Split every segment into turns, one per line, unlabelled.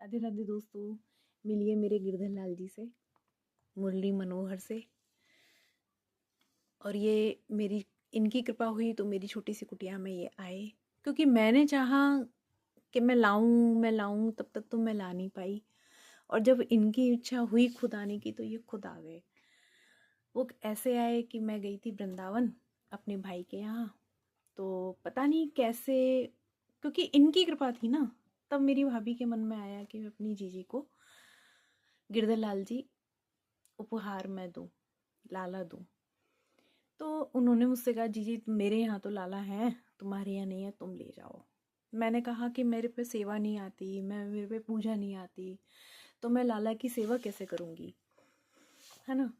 राधे राधे दोस्तों, मिलिए मेरे गिरधर लाल जी से, मुरली मनोहर से। और ये मेरी इनकी कृपा हुई तो मेरी छोटी सी कुटिया में ये आए, क्योंकि मैंने चाहा कि मैं लाऊं तब तक तो मैं ला नहीं पाई। और जब इनकी इच्छा हुई खुद आने की तो ये खुद आ गए। वो ऐसे आए कि मैं गई थी वृंदावन अपने भाई के यहाँ। तो पता नहीं कैसे, क्योंकि इनकी कृपा थी ना, तब मेरी भाभी के मन में आया कि मैं अपनी जीजी को गिरधर लाल जी उपहार में दूं, लाला दूं। तो उन्होंने मुझसे कहा, जीजी मेरे यहाँ तो लाला है, तुम्हारे यहाँ नहीं है, तुम ले जाओ। मैंने कहा कि मेरे पे सेवा नहीं आती, मेरे पे पूजा नहीं आती, तो मैं लाला की सेवा कैसे करूँगी, है ना।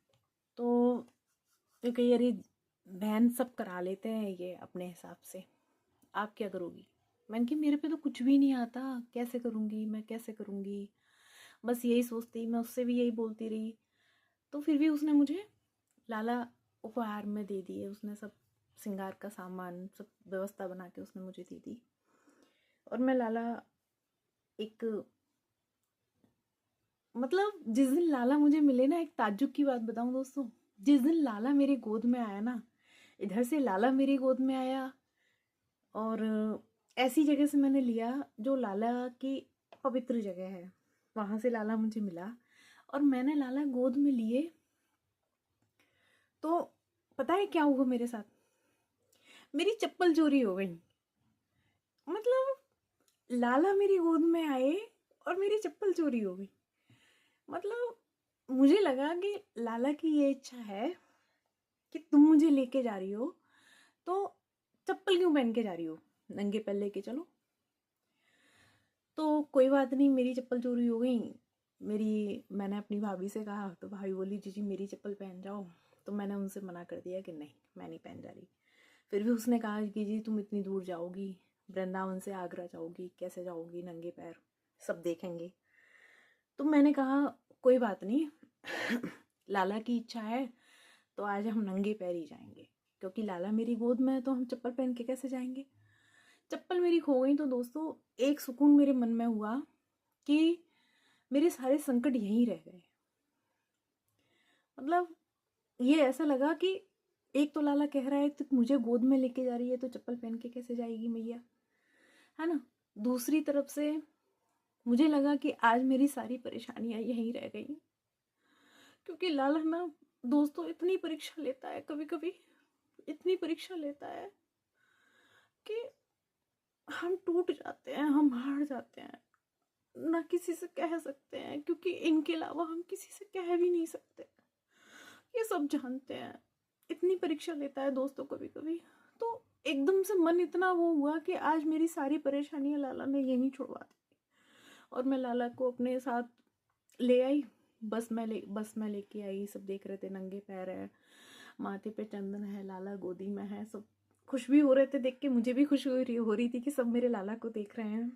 तो क्योंकि अरे बहन सब करा लेते हैं ये अपने हिसाब से, आप क्या करोगी। मैंने कि मेरे पे तो कुछ भी नहीं आता, कैसे करूँगी मैं, कैसे करूँगी। बस यही सोचती, मैं उससे भी यही बोलती रही। तो फिर भी उसने मुझे लाला उपहार में दे दिए। उसने सब श्रृंगार का सामान सब व्यवस्था बना के उसने मुझे दे दी। और मैं लाला एक, मतलब जिस दिन लाला मुझे मिले ना, एक ताज्जुब की बात बताऊं दोस्तों, जिस दिन लाला मेरी गोद में आया ना, इधर से लाला मेरी गोद में आया और ऐसी जगह से मैंने लिया जो लाला की पवित्र जगह है, वहाँ से लाला मुझे मिला और मैंने लाला गोद में लिए। तो पता है क्या हुआ मेरे साथ, मेरी चप्पल चोरी हो गई। मतलब लाला मेरी गोद में आए और मेरी चप्पल चोरी हो गई। मतलब मुझे लगा कि लाला की ये इच्छा है कि तुम मुझे लेके जा रही हो तो चप्पल क्यों पहन के जा रही हो, नंगे पैर लेके चलो। तो कोई बात नहीं, मेरी चप्पल चोरी हो गई। मैंने अपनी भाभी से कहा तो भाभी बोली, जीजी मेरी चप्पल पहन जाओ। तो मैंने उनसे मना कर दिया कि नहीं, मैं नहीं पहन जा रही। फिर भी उसने कहा कि जी तुम इतनी दूर जाओगी, वृंदावन से आगरा जाओगी, कैसे जाओगी नंगे पैर, सब देखेंगे। तो मैंने कहा कोई बात नहीं लाला की इच्छा है तो आज हम नंगे पैर ही जाएंगे, क्योंकि लाला मेरी गोद में है तो हम चप्पल पहन के कैसे जाएंगे। चप्पल मेरी खो गई तो दोस्तों एक सुकून मेरे मन में हुआ कि मेरे सारे संकट यहीं रह गए। मतलब ये ऐसा लगा कि एक तो लाला कह रहा है तो मुझे गोद में लेके जा रही है तो चप्पल पहन के कैसे जाएगी मैया, है ना। दूसरी तरफ से मुझे लगा कि आज मेरी सारी परेशानियां यहीं रह गई, क्योंकि लाला ना दोस्तों इतनी परीक्षा लेता है, कभी कभी इतनी परीक्षा लेता है कि हम टूट जाते हैं, हम हार जाते हैं, ना किसी से कह सकते हैं, क्योंकि इनके अलावा हम किसी से कह भी नहीं सकते, ये सब जानते हैं। इतनी परीक्षा लेता है दोस्तों कभी कभी। तो एकदम से मन इतना वो हुआ कि आज मेरी सारी परेशानियां लाला ने यहीं छुड़वा दी और मैं लाला को अपने साथ ले आई। बस में लेके आई। सब देख रहे थे, नंगे पैर है, माथे पे चंदन है, लाला गोदी में है, सब खुश भी हो रहे थे देख के। मुझे भी खुश हो रही थी कि सब मेरे लाला को देख रहे हैं,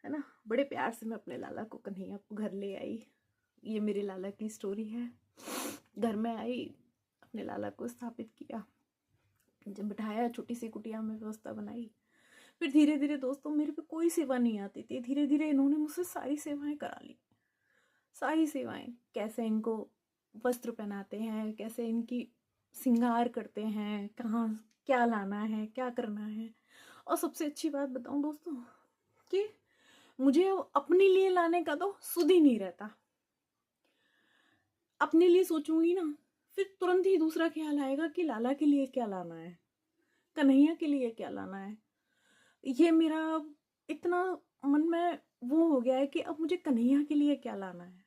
है ना। बड़े प्यार से मैं अपने लाला को कन्हैया को घर ले आई। ये मेरे लाला की स्टोरी है। घर में आई, अपने लाला को स्थापित किया, जब बिठाया, छोटी सी कुटिया में व्यवस्था बनाई। फिर धीरे धीरे दोस्तों मेरे पे कोई सेवा नहीं आती थी, धीरे धीरे इन्होंने मुझसे सारी सेवाएं करा ली। सारी सेवाएं, कैसे इनको वस्त्र पहनाते हैं, कैसे इनकी श्रृंगार करते हैं, कहाँ क्या लाना है, क्या करना है। और सबसे अच्छी बात बताऊं दोस्तों कि मुझे अपने लिए लाने का तो सुध ही नहीं रहता। अपने लिए सोचूंगी ना, फिर तुरंत ही दूसरा ख्याल आएगा कि लाला के लिए क्या लाना है, कन्हैया के लिए क्या लाना है। ये मेरा इतना मन में वो हो गया है कि अब मुझे कन्हैया के लिए क्या लाना है।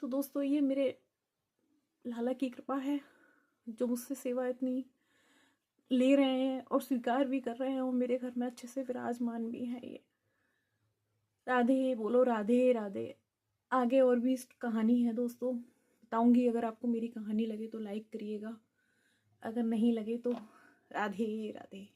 तो दोस्तों ये मेरे लाला की कृपा है, जो मुझसे सेवा इतनी ले रहे हैं और स्वीकार भी कर रहे हैं और मेरे घर में अच्छे से विराजमान भी हैं ये। राधे बोलो, राधे राधे। आगे और भी कहानी है दोस्तों, बताऊंगी। अगर आपको मेरी कहानी लगे तो लाइक करिएगा, अगर नहीं लगे तो राधे राधे।